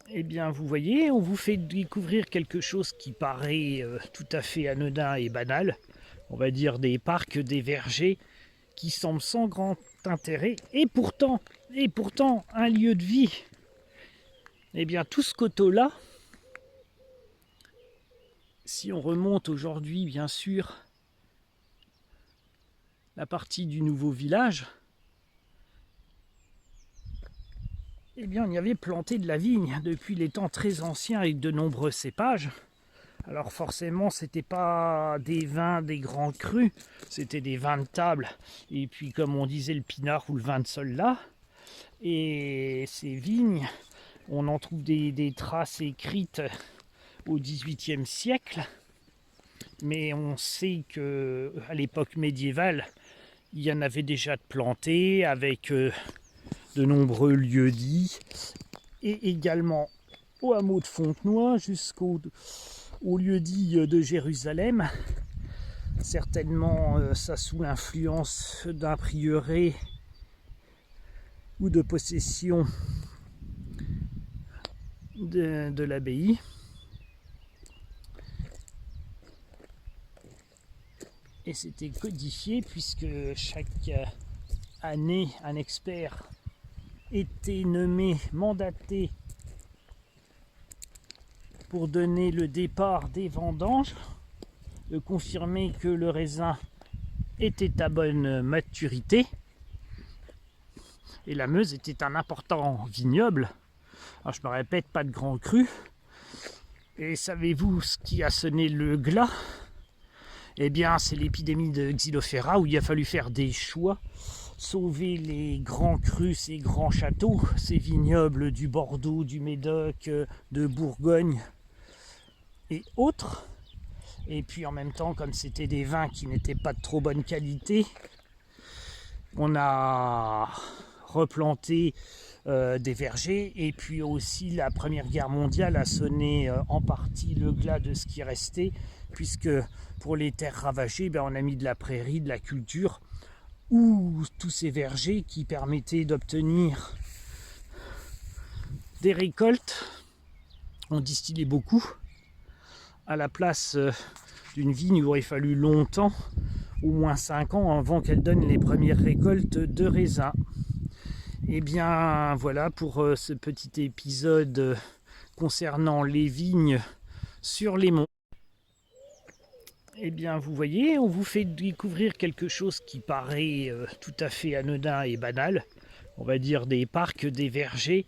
Eh bien, vous voyez, on vous fait découvrir quelque chose qui paraît tout à fait anodin et banal. On va dire des parcs, des vergers qui semblent sans grand intérêt. Et pourtant, un lieu de vie. Eh bien, tout ce coteau-là, si on remonte aujourd'hui, bien sûr, la partie du nouveau village, eh bien, on y avait planté de la vigne depuis les temps très anciens avec de nombreux cépages. Alors forcément, c'était pas des vins, des grands crus, c'était des vins de table. Et puis comme on disait, le pinard ou le vin de soldat. Et ces vignes, on en trouve des traces écrites au XVIIIe siècle. Mais on sait que à l'époque médiévale, il y en avait déjà de plantés avec de nombreux lieux-dits. Et également au hameau de Fontenoy jusqu'au lieu-dit de Jérusalem. Certainement ça sous l'influence d'un prieuré ou de possession de l'abbaye. Et c'était codifié puisque chaque année un expert était nommé, mandaté pour donner le départ des vendanges, de confirmer que le raisin était à bonne maturité. Et la Meuse était un important vignoble. Alors je me répète, pas de grand cru. Et savez-vous ce qui a sonné le glas? Eh bien, c'est l'épidémie de Xylophéra où il a fallu faire des choix, sauver les grands crus, ces grands châteaux, ces vignobles du Bordeaux, du Médoc, de Bourgogne et autres. Et puis en même temps, comme c'était des vins qui n'étaient pas de trop bonne qualité, on a replanté des vergers. Et puis aussi la Première Guerre mondiale a sonné en partie le glas de ce qui restait, puisque pour les terres ravagées, on a mis de la prairie, de la culture, ou tous ces vergers qui permettaient d'obtenir des récoltes. On distillait beaucoup à la place d'une vigne. Il aurait fallu longtemps, au moins 5 ans, avant qu'elle donne les premières récoltes de raisin. Et bien voilà pour ce petit épisode concernant les vignes sur les monts. Eh bien vous voyez, on vous fait découvrir quelque chose qui paraît tout à fait anodin et banal. On va dire des parcs, des vergers